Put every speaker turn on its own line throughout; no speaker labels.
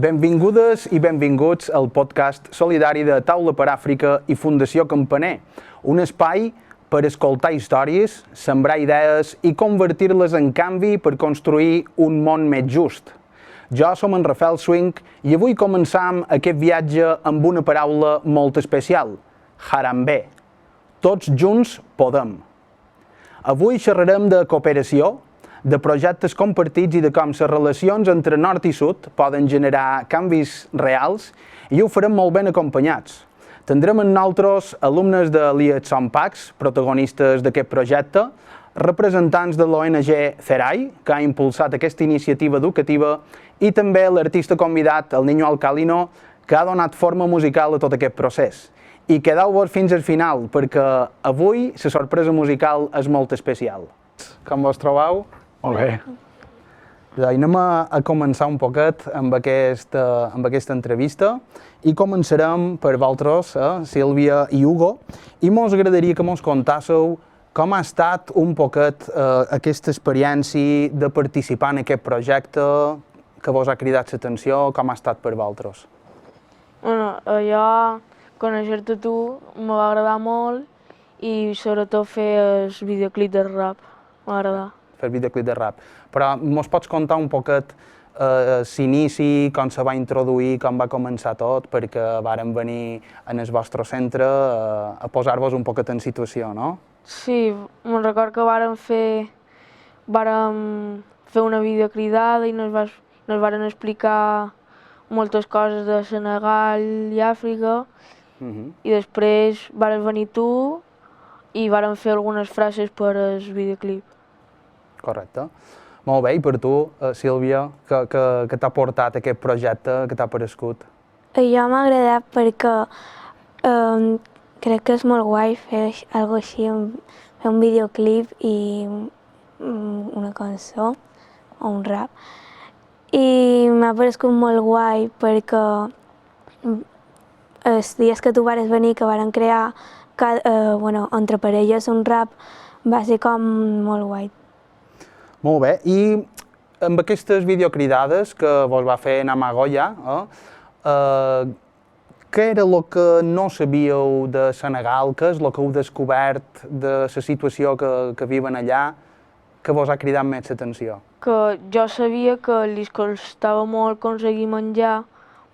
Benvingudes i benvinguts al podcast solidari de Taula per Àfrica i Fundació Campaner, un espai per escoltar històries, sembrar idees i convertir-les en canvi per construir un món més just. Jo som en Rafael Swing i avui començam aquest viatge amb una paraula molt especial, Harambee. Tots junts podem. Avui xerrarem de cooperació, de projectes compartits i de com les relacions entre nord i sud poden generar canvis reals i ho farem molt ben acompanyats. Tindrem amb nosaltres alumnes de l'IET Pax, protagonistes d'aquest projecte, representants de l'ONG CERAI, que ha impulsat aquesta iniciativa educativa, i també l'artista convidat, el Niño Alcalino, que ha donat forma musical a tot aquest procés. I quedeu-vos fins al final, perquè avui la sorpresa musical és molt especial. Com vos trobeu? Molt bé. Anem a començar un poquet amb aquesta entrevista i començarem per vosaltres, Sílvia i Hugo, i mos agradaria que mos contássiu com ha estat un poquet aquesta experiència de participar en aquest projecte que vos ha cridat l'atenció, com ha estat per vosaltres?
Jo, conèixer-te tu, me va agradar molt i sobretot fer el videoclip de rap, m'ha agradat.
Fer videoclip de rap. Però mos pots contar un poquet l'inici, com se va introduir, com va començar tot, perquè vàrem venir en el vostre centre a posar-vos un poquet en situació, no?
Sí, me'n record que vàrem fer una videocridada i nos varen explicar moltes coses de Senegal i Àfrica i després vares venir tu i vàrem fer algunes frases per al videoclip.
Correcte. Molt bé, i per tu, Sílvia, què t'ha portat aquest projecte, què t'ha parescut?
Jo m'ha agradat perquè crec que és molt guai fer alguna cosa així, fer un videoclip i una cançó o un rap. I m'ha parescut molt guai perquè els dies que tu vares venir, que varen crear entre parelles un rap, va ser com molt guai.
Molt bé, i amb aquestes videocridades que vos va fer Namagoya, què era el que no sabíeu de Senegal? Què és el que heu descobert de la situació que viuen allà que vos ha cridat més l'atenció?
Que jo sabia que li costava molt aconseguir menjar,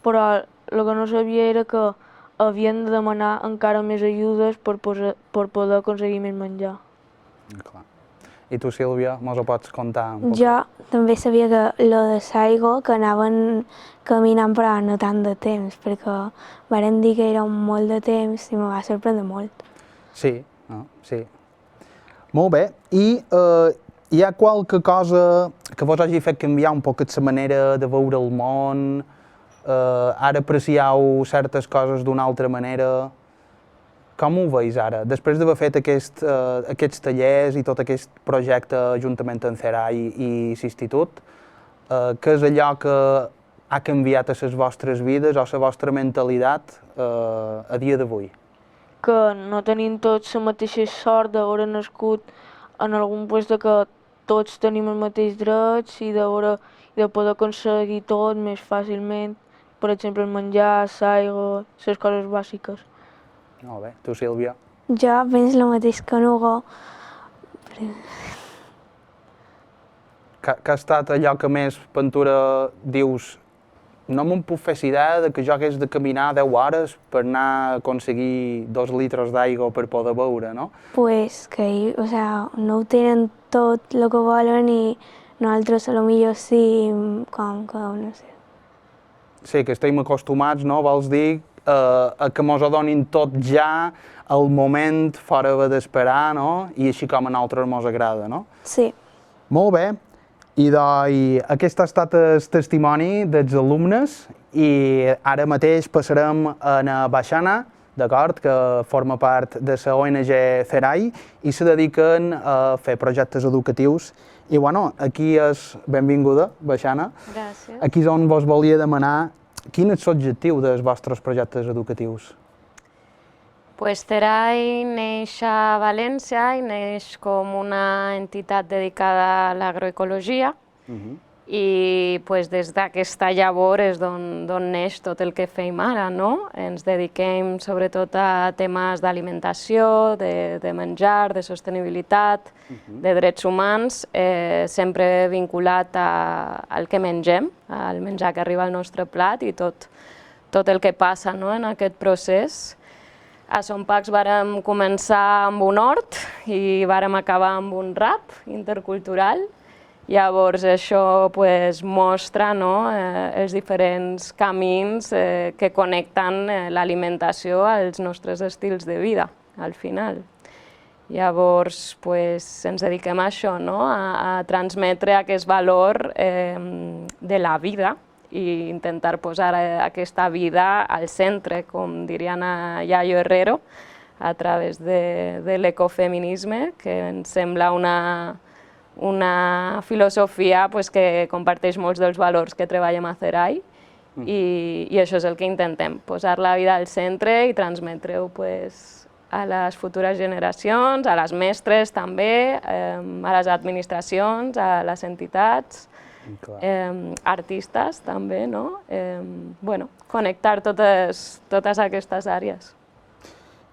però el que no sabia era que havien de demanar encara més ajudes per poder aconseguir més menjar.
Clar. I tu, Sílvia, mos ho pots contar un poc?
Jo també sabia que lo de Saigo, que anaven caminant però no tant de temps, perquè varen dir que era molt de temps i me va sorprendre molt.
Sí, sí. Molt bé, i hi ha qualque cosa que vos hagi fet canviar un poc la manera de veure el món? Ara aprecieu certes coses d'una altra manera? Com ho veus ara? Després d'haver fet aquests tallers i tot aquest projecte juntament amb CERAI i l'Institut, què és allò que ha canviat a les vostres vides o la vostra mentalitat a dia d'avui?
Que no tenim tots la mateixa sort d'haver nascut en algun lloc que tots tenim els mateixos drets i de poder aconseguir tot més fàcilment, per exemple, el menjar, l'aigua, les coses bàsiques.
Molt bé. Tu, Sílvia?
Jo penso el mateix que en Hugo.
Que ha estat allò que més pintura dius no me'n puc fer idea de que jo hagués de caminar 10 hores per anar a aconseguir 2 litres d'aigua per poder beure, no?
Pues que no ho tenen tot el que volen i nosaltres potser sí, no sé.
Sí, que estem acostumats, no? Vols dir a que mos ho donin tot ja, al moment, fora d'esperar, no? I així com a nosaltres mos agrada, no?
Sí.
Molt bé. I doncs aquest ha estat el testimoni dels alumnes i ara mateix passarem a na Baixana, d'acord, que forma part de la ONG CERAI i se dediquen a fer projectes educatius. I bueno, aquí és benvinguda, Baixana.
Gràcies.
Aquí és on vos volia demanar quin és l'objectiu dels vostres projectes educatius.
Pues CERAI neix a València i neix com una entitat dedicada a l'agroecologia i des d'aquesta llavor és d'on neix tot el que fem ara, no? Ens dediquem sobretot a temes d'alimentació, de menjar, de sostenibilitat, de drets humans, sempre vinculat al que mengem, al menjar que arriba al nostre plat i tot el que passa en aquest procés. A Som Pacs vàrem començar amb un hort i vàrem acabar amb un rap intercultural. Llavors això mostra els diferents camins que connecten l'alimentació als nostres estils de vida, al final. Llavors ens dediquem a això, a transmetre aquest valor de la vida i intentar posar aquesta vida al centre, com diria Yayo Herrero, a través de l'ecofeminisme, que ens sembla una filosofia que comparteix molts dels valors que treballem a CERAI i això és el que intentem, posar la vida al centre i transmetre-ho a les futures generacions, a les mestres també, a les administracions, a les entitats, artistes també, connectar totes aquestes àrees.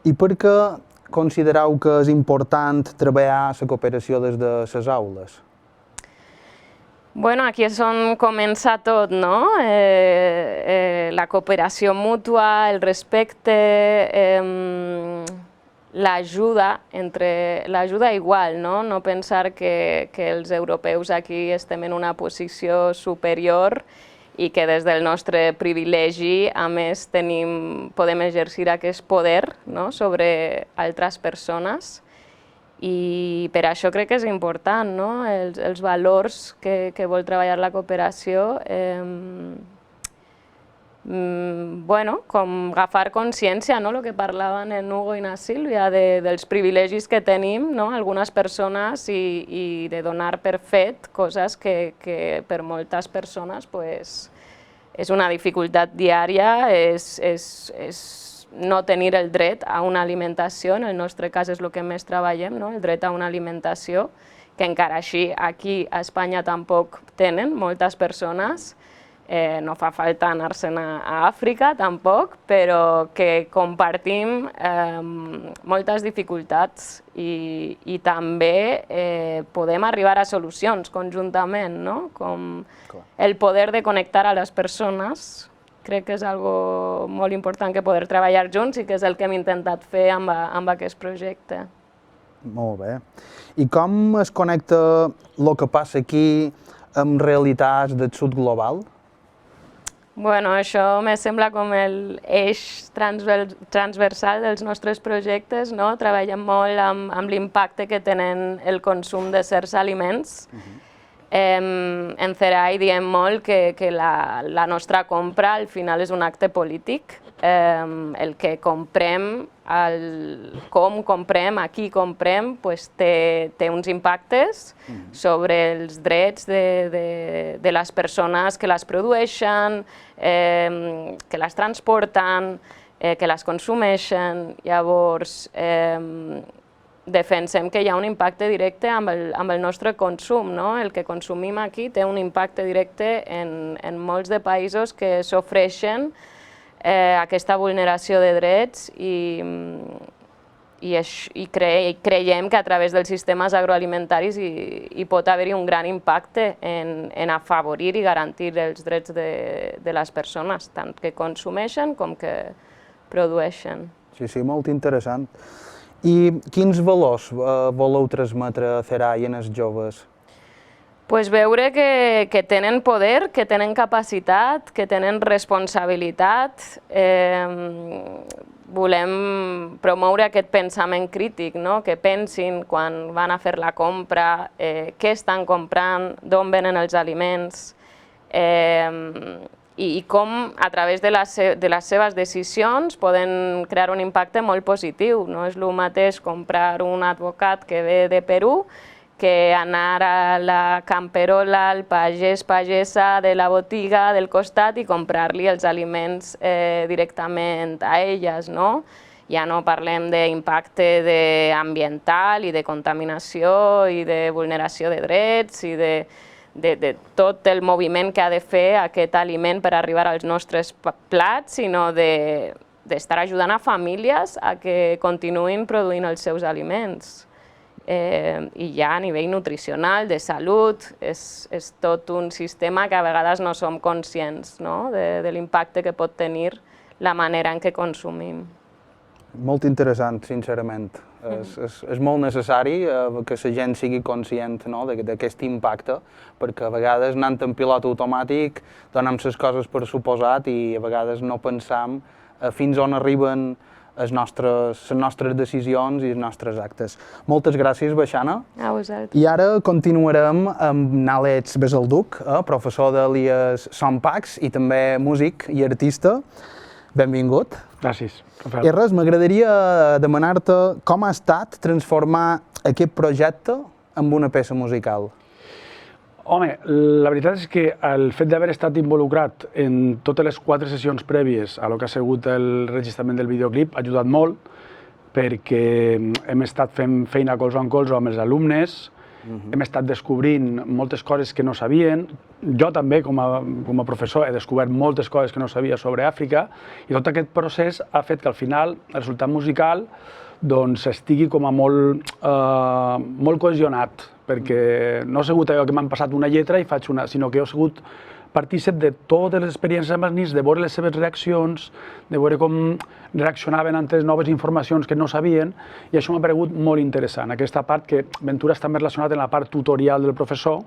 I per què considereu que és important treballar la cooperació des de les aules?
Aquí és on comença tot, no? La cooperació mútua, el respecte, l'ajuda igual, no? No pensar que els europeus aquí estem en una posició superior i que des del nostre privilegi, a més, podem exercir aquest poder sobre altres persones. I per això crec que és important, els valors que vol treballar la cooperació, com agafar consciència, el que parlaven en Hugo i na Sílvia, dels privilegis que tenim algunes persones i de donar per fet coses que per moltes persones és una dificultat diària, és no tenir el dret a una alimentació, en el nostre cas és el que més treballem, el dret a una alimentació, que encara així aquí a Espanya tampoc tenen moltes persones. No fa falta anar-se'n a Àfrica tampoc, però que compartim moltes dificultats i també podem arribar a solucions conjuntament, com el poder de connectar a les persones. Crec que és algo molt important que poder treballar junts i que és el que hem intentat fer amb aquest projecte.
Molt bé. I com es connecta el que passa aquí amb realitats del sud global?
Això me sembla com l'eix transversal dels nostres projectes. Treballem molt amb l'impacte que tenen el consum de certs aliments. En CERAI diem molt que la nostra compra al final és un acte polític. El que comprem, com comprem, a qui comprem, té uns impactes sobre els drets de les persones que les produeixen, que les transporten, que les consumeixen. Llavors, defensem que hi ha un impacte directe amb el nostre consum. El que consumim aquí té un impacte directe en molts de països que s'ofreixen aquesta vulneració de drets i creiem que a través dels sistemes agroalimentaris hi pot haver-hi un gran impacte en afavorir i garantir els drets de les persones, tant que consumeixen com que produeixen.
Sí, molt interessant. I quins valors voleu transmetre a CERAI en els joves?
Veure que tenen poder, que tenen capacitat, que tenen responsabilitat. Volem promoure aquest pensament crític, que pensin quan van a fer la compra, què estan comprant, d'on venen els aliments, i com a través de les seves decisions poden crear un impacte molt positiu. No és el mateix comprar un advocat que ve de Perú que anar a la camperola, al pagès, pagesa de la botiga del costat i comprar-li els aliments directament a elles. Ja no parlem d'impacte ambiental i de contaminació i de vulneració de drets i de tot el moviment que ha de fer aquest aliment per arribar als nostres plats, sinó d'estar ajudant a famílies a que continuïn produint els seus aliments. I ja a nivell nutricional, de salut, és tot un sistema que a vegades no som conscients de l'impacte que pot tenir la manera en què consumim.
Molt interessant, sincerament. És molt necessari que la gent sigui conscient d'aquest impacte, perquè a vegades anant en pilot automàtic donem les coses per suposat i a vegades no pensam fins on arriben les nostres decisions i els nostres actes. Moltes gràcies, Baixana.
A vosaltres.
I ara continuarem amb Àlex Besalduc, professor d'Elies Sompacs i també músic i artista. Benvingut.
Gràcies.
I res, m'agradaria demanar-te com ha estat transformar aquest projecte en una peça musical.
Home, la veritat és que el fet d'haver estat involucrat en totes les 4 sessions prèvies a lo que ha sigut el registrament del videoclip ha ajudat molt, perquè hem estat fent feina colze en colze amb els alumnes, hem estat descobrint moltes coses que no sabien. Jo també, com a professor, he descobert moltes coses que no sabia sobre Àfrica i tot aquest procés ha fet que al final el resultat musical estigui com a molt cohesionat, perquè no ha sigut allò que m'han passat una lletra i faig una, sinó que he sigut partícip de totes les experiències amb els nens, de veure les seves reaccions, de veure com reaccionaven ante noves informacions que no sabien, i això m'ha paregut molt interessant. Aquesta part que Ventura està més relacionat amb la part tutorial del professor,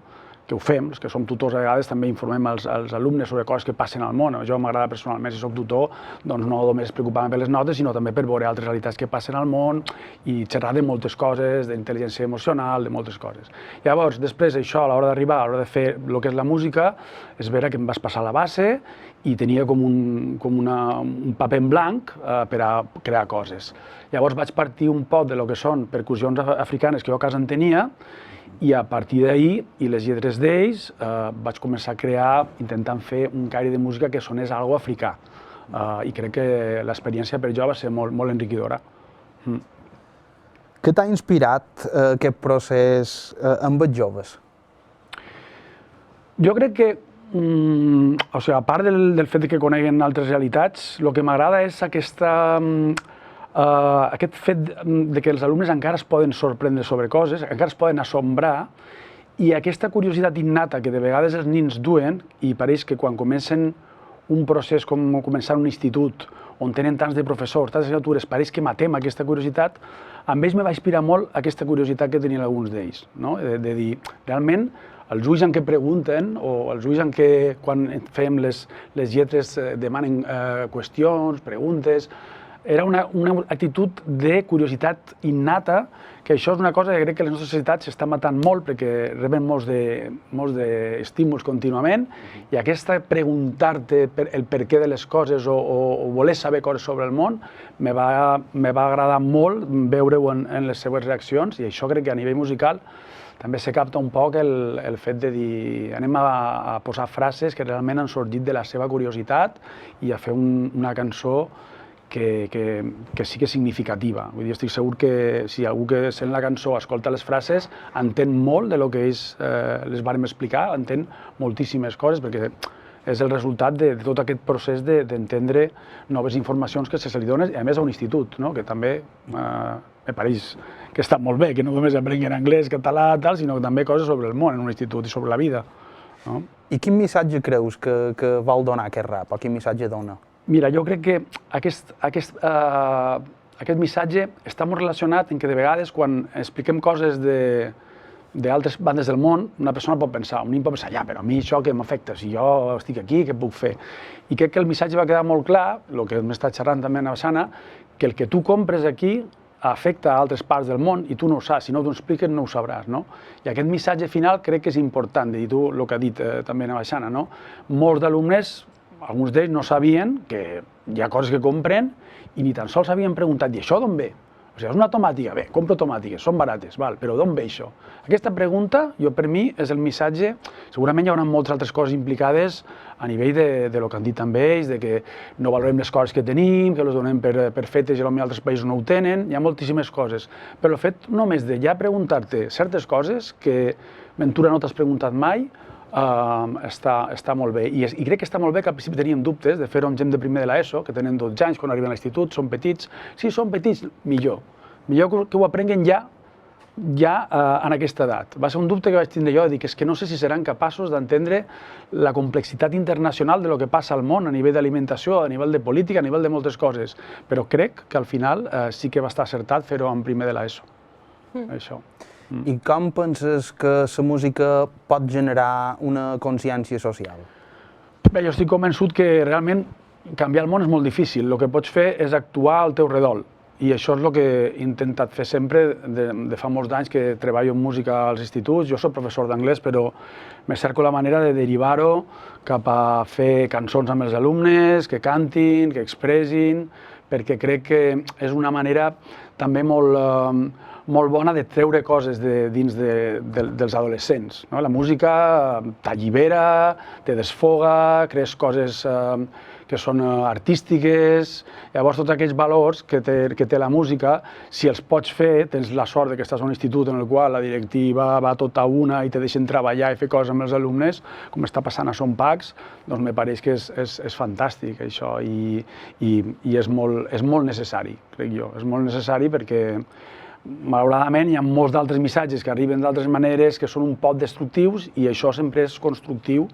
que ho fem, els que som tutors a vegades també informem als alumnes sobre coses que passen al món. Jo m'agrada personalment, si soc tutor, doncs no només preocupar-me per les notes, sinó també per veure altres realitats que passen al món i xerrar de moltes coses, d'intel·ligència emocional, de moltes coses. Llavors, després això, a l'hora d'arribar, a l'hora de fer el que és la música, és vera que em vas passar la base i tenia com un paper en blanc per a crear coses. Llavors vaig partir un poc de lo que són percussions africanes que jo a casa en tenia, i a partir d'ahir, i les lletres d'ells, vaig començar a crear, intentant fer un caire de música que sonés algo africà. I crec que l'experiència per jo va ser molt enriquidora.
Què t'ha inspirat aquest procés amb els joves?
Jo crec que, a part del fet que coneguen altres realitats, el que m'agrada és aquest fet que els alumnes encara es poden sorprendre sobre coses, encara es poden assombrar, i aquesta curiositat innata que de vegades els nens duen, i pareix que quan comencen un procés com començar un institut, on tenen tants de professors, tantes assignatures, pareix que matem aquesta curiositat, amb ells me va inspirar molt aquesta curiositat que tenien alguns d'ells, de dir, realment, els ulls en què pregunten, o els ulls en què, quan fèiem les lletres, demanen qüestions, preguntes. Era una actitud de curiositat innata, que això és una cosa que crec que les nostres societats s'està matant molt perquè reben molts d'estímuls contínuament, i aquesta preguntar-te el perquè de les coses o voler saber coses sobre el món me va agradar molt veure-ho en les seves reaccions, i això crec que a nivell musical també se capta un poc el fet de dir anem a posar frases que realment han sorgit de la seva curiositat i a fer una cançó que sí que és significativa. Vull dir, estic segur que si algú que sent la cançó escolta les frases entén molt de lo que ells les vàrem explicar, entén moltíssimes coses, perquè és el resultat de tot aquest procés d'entendre noves informacions que se li donen, a més a un institut, que també me pareix que està molt bé, que no només aprenguen anglès, català, sinó també coses sobre el món en un institut i sobre la vida.
I quin missatge creus que vol donar aquest rap, o quin missatge dona?
Mira, jo crec que aquest missatge està molt relacionat en que de vegades quan expliquem coses d'altres bandes del món, una persona pot pensar, un nen pot pensar, ja, però a mi això què m'afecta? Si jo estic aquí, què puc fer? I crec que el missatge va quedar molt clar, el que m'està xerrant també a Baixana, que el que tu compres aquí afecta a altres parts del món i tu no ho saps, si no t'ho expliques no ho sabràs. I aquest missatge final crec que és important, de dir tu el que ha dit també a Baixana. Molts d'alumnes, alguns d'ells no sabien que hi ha coses que compren i ni tan sols havien preguntat, i això d'on ve? O sigui, és una tomàtica, bé, compro tomàtiques, són barates, però d'on ve això? Aquesta pregunta, per mi, és el missatge. Segurament hi haurà moltes altres coses implicades a nivell de lo que han dit també ells, de que no valorem les coses que tenim, que les donem per fetes i potser altres països no ho tenen, hi ha moltíssimes coses. Però el fet només de ja preguntar-te certes coses que Ventura no t'has preguntat mai, està molt bé. I crec que està molt bé que al principi teníem dubtes de fer-ho amb gent de primer de l'ESO, que tenen 12 anys quan arriben a l'institut, són petits. Si són petits, millor. Millor que ho aprenguen ja en aquesta edat. Va ser un dubte que vaig tindre jo, de dir que és que no sé si seran capaços d'entendre la complexitat internacional de lo que passa al món a nivell d'alimentació, a nivell de política, a nivell de moltes coses. Però crec que al final sí que va estar acertat fer-ho en primer de l'ESO. Això.
I com penses que la música pot generar una consciència social?
Bé, jo estic convençut que realment canviar el món és molt difícil. El que pots fer és actuar al teu redol. I això és el que he intentat fer sempre, de fa molts anys que treballo en música als instituts. Jo soc professor d'anglès, però me cerco la manera de derivar-ho cap a fer cançons amb els alumnes, que cantin, que expressin, perquè crec que és una manera també molt bona de treure coses dins dels adolescents. La música t'allibera, te desfoga, crees coses que són artístiques. Llavors, tots aquests valors que té la música, si els pots fer, tens la sort que estàs a un institut en el qual la directiva va tota una i te deixen treballar i fer coses amb els alumnes, com està passant a Son Pacs, doncs me pareix que és fantàstic això i és molt necessari, crec jo. És molt necessari perquè malauradament hi ha molts d'altres missatges que arriben d'altres maneres que són un poc destructius i això sempre és constructiu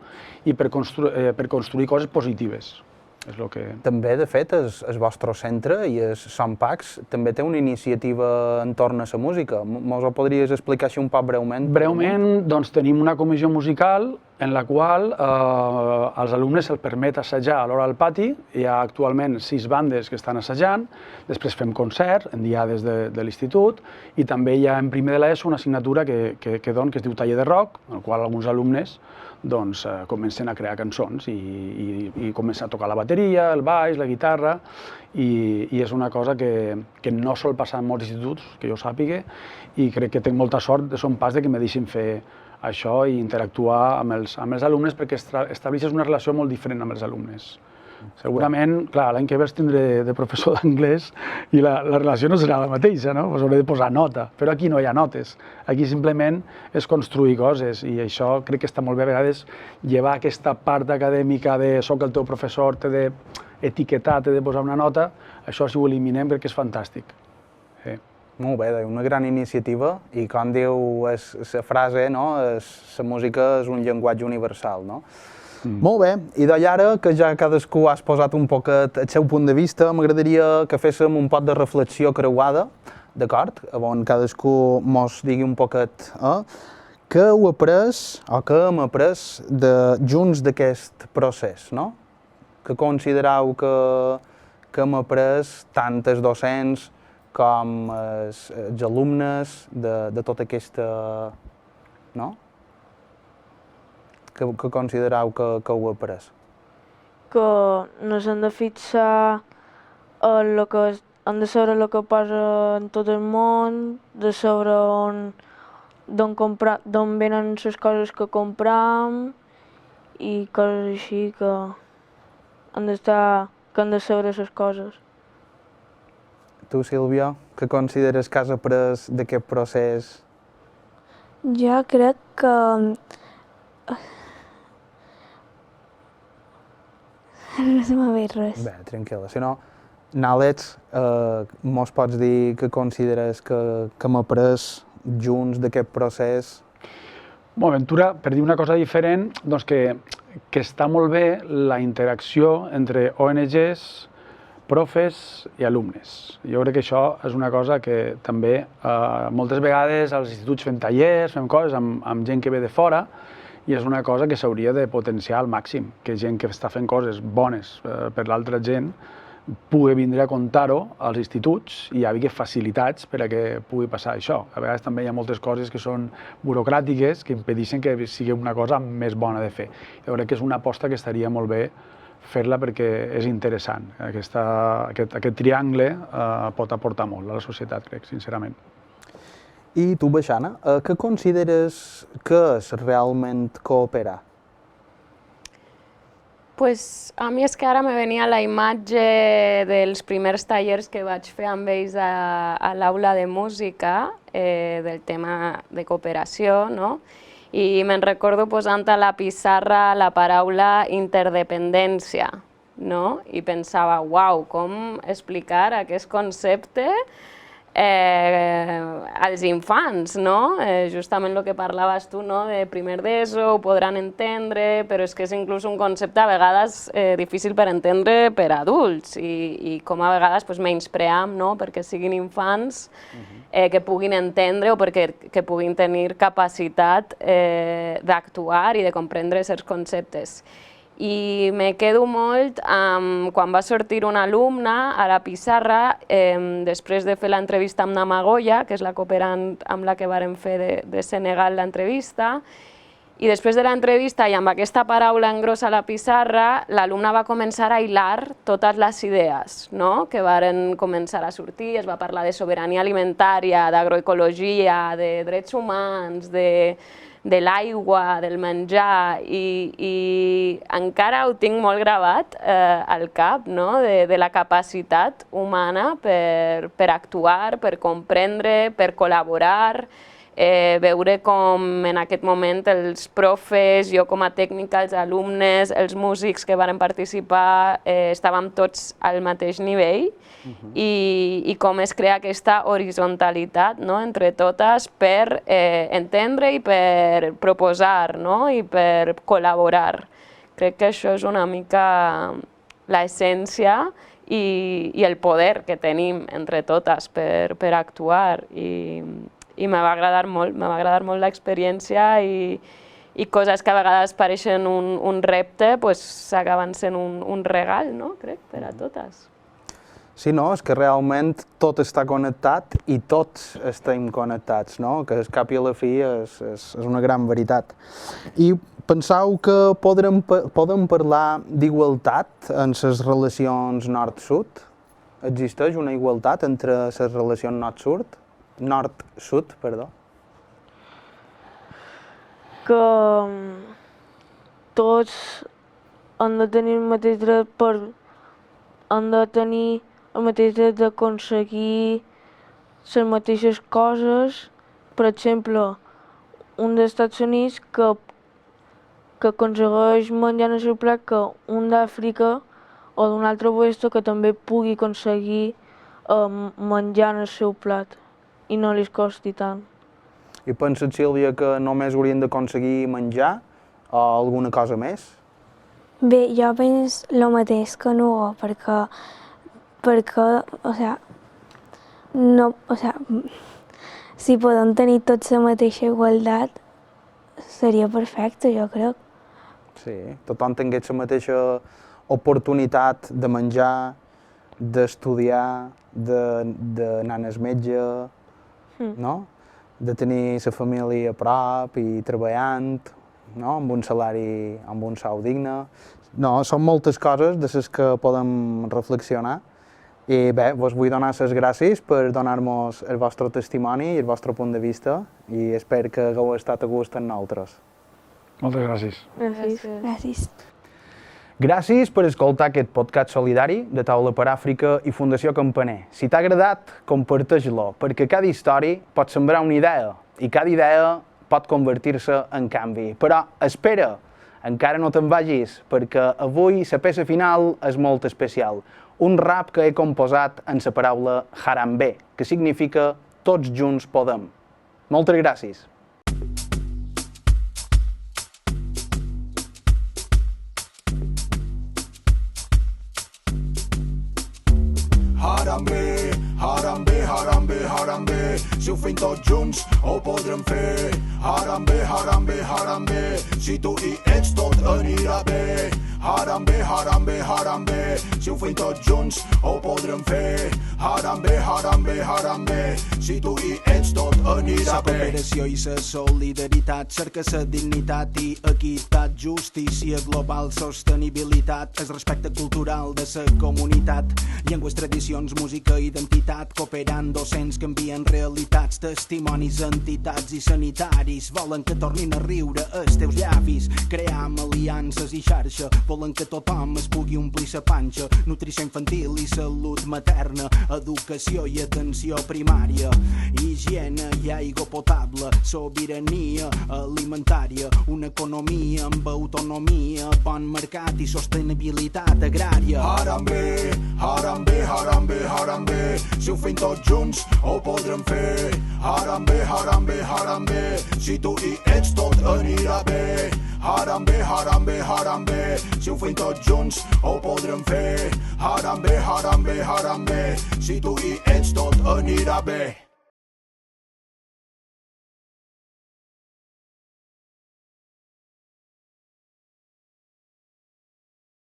i per construir coses positives. És el que...
També, de fet, el vostre centre i el Son Pacs també té una iniciativa entorn a la música. Mos ho podries explicar així un poc breument?
Breument, doncs tenim una comissió musical en la qual als alumnes se'ls permet assajar a l'hora del pati. Hi ha actualment 6 bandes que estan assajant, després fem concert en diades de l'institut i també hi ha en primer de l'ESO una assignatura que es diu Taller de Rock, en el qual alguns alumnes comencen a crear cançons i comencen a tocar la bateria, el baix, la guitarra i és una cosa que no sol passar en molts instituts, que jo sàpiga, i crec que tinc molta sort de Son Pacs que me deixin fer això i interactuar amb els alumnes perquè estableixes una relació molt diferent amb els alumnes. Segurament, clar, l'any que ve els tindré de professor d'anglès i la relació no serà la mateixa, no? Us hauré de posar nota, però aquí no hi ha notes. Aquí simplement és construir coses i això crec que està molt bé a vegades llevar aquesta part acadèmica de soc el teu professor, t'he d'etiquetar, t'he de posar una nota, això si ho eliminem crec que és fantàstic. Sí.
Molt bé, una gran iniciativa i com diu la frase, la música és un llenguatge universal, no? Molt bé, i d'ara que ja cadascú ha exposat un poquet el seu punt de vista, m'agradaria que féssim un poc de reflexió creuada, d'acord? On cadascú mos digui un poquet què heu après o què hem après junts d'aquest procés, no? Que considereu que hem après tant els docents com els alumnes de tota aquesta... no? Que considereu que heu après?
Que no s'han de fixar en el que han de saber el que passa en tot el món, de saber d'on venen les coses que compram i coses així que han de saber les coses.
Tu, Sílvia, què consideres que has après d'aquest procés?
Jo crec que... No se m'ha ve res.
Bé, tranquil·la. Si no, Nàlets, mos pots dir què consideres que hem après junts d'aquest procés?
Bonaventura, per dir una cosa diferent, doncs que està molt bé la interacció entre ONGs, profes i alumnes. Jo crec que això és una cosa que també moltes vegades als instituts fem tallers, fem coses amb gent que ve de fora i és una cosa que s'hauria de potenciar al màxim, que gent que està fent coses bones per l'altra gent pugui vindre a contar-ho als instituts i hi hagi facilitats per a que pugui passar això. A vegades també hi ha moltes coses que són burocràtiques que impedeixen que sigui una cosa més bona de fer. Jo crec que és una aposta que estaria molt bé fer-la perquè és interessant. Aquest triangle pot aportar molt a la societat, crec, sincerament.
I tu, Baixana, què consideres que és realment cooperar?
Pues a mi és que ara me venia la imatge dels primers tallers que vaig fer amb ells a l'aula de música, del tema de cooperació, no? I me'n recordo posant a la pissarra la paraula interdependència, no? I pensava, uau, com explicar aquest concepte als infants, no? Justament el que parlaves tu, no? De primer d'ESO, ho podran entendre, però és que és inclús un concepte a vegades difícil per entendre per adults i com a vegades menyspream, no? Perquè siguin infants que puguin entendre o perquè que puguin tenir capacitat d'actuar i de comprendre certs conceptes. I me quedo molt amb quan va sortir una alumna a la pissarra, després de fer l'entrevista amb Namagoya, que és la cooperant amb la que vàrem fer de Senegal l'entrevista, i després de l'entrevista i amb aquesta paraula en gros a la pissarra, l'alumna va començar a hilar totes les idees, no? Que varen començar a sortir, es va parlar de sobirania alimentària, d'agroecologia, de drets humans, de l'aigua, del menjar, i encara ho tinc molt gravat al cap, no? De la capacitat humana per actuar, per comprendre, per col·laborar, veure com en aquest moment els profes, jo com a tècnica, els alumnes, els músics que varen participar, estàvem tots al mateix nivell i com es crea aquesta horitzontalitat entre totes per entendre i per proposar i per col·laborar. Crec que això és una mica l'essència i el poder que tenim entre totes per actuar i me va agradar molt l'experiència i coses que a vegades pareixen un repte s'acaben sent un regal, no? Crec, per a totes.
Sí, no, és que realment tot està connectat i tots estem connectats, no? Que al cap i a la fi és una gran veritat. I penseu que podem parlar d'igualtat en les relacions nord-sud? Existeix una igualtat entre les relacions nord-sud, perdó?
Que tots han de tenir el mateix dret han de tenir el mateix dret d'aconseguir les mateixes coses. Per exemple, un dels Estats Units que aconsegueix menjar en el seu plat que un d'Àfrica o d'un altre lloc que també pugui aconseguir menjar en el seu plat i no li costi tant.
I penses, Sílvia, que només haurien d'aconseguir menjar o alguna cosa més?
Bé, jo penso el mateix que no, perquè si podem tenir tots la mateixa igualtat, seria perfecte, jo crec.
Sí, tothom tingués la mateixa oportunitat de menjar, d'estudiar, d'anar al metge, no? De tenir la família a prop i treballant, no? Amb un salari, amb un sou digne. No, són moltes coses de les que podem reflexionar. I bé, vos vull donar les gràcies per donar-nos el vostre testimoni i el vostre punt de vista i espero que hagueu estat a gust amb nosaltres.
Moltes gràcies.
Gràcies.
Gràcies per escoltar aquest podcast solidari de Taula per Àfrica i Fundació Campaner. Si t'ha agradat, comparteix-lo, perquè cada història pot sembrar una idea i cada idea pot convertir-se en canvi. Però espera, encara no te'n vagis, perquè avui la peça final és molt especial. Un rap que he composat en la paraula Harambe, que significa tots junts podem. Moltes gràcies.
Harambe, harambe, harambe, harambe, si ho fem tots junts ho podrem fer. Harambe, harambe, harambe, si tu hi ets tot anirà bé. Harambe, harambe, harambe, si ho fem tots junts ho podrem fer. Harambe, harambe, harambe, si tu hi ets tot anirà bé. La cooperació i la solidaritat, cerca la dignitat i equitat, justícia global, sostenibilitat, el respecte cultural de la comunitat, llengües, tradicions, música, identitat, cooperant docents que envien realitat
realitats, testimonis, entitats i sanitaris volen que tornin a riure els teus llavis, cream aliances i xarxa, volen que tothom es pugui omplir sa panxa, nutrició infantil i salut materna, educació i atenció primària, higiene i aigua potable, sobirania alimentària, una economia amb autonomia, bon mercat i sostenibilitat agrària.
Harambe, Harambe, Harambe, Harambe, si ho fem tots junts ho podrem fer. Harambe, Harambe, Harambe, si tu hi ets tot anirà bé. Harambe, Harambe, Harambe, si ho fem tots junts ho podrem fer. Harambe, Harambe, Harambe, si tu hi ets tot anirà bé.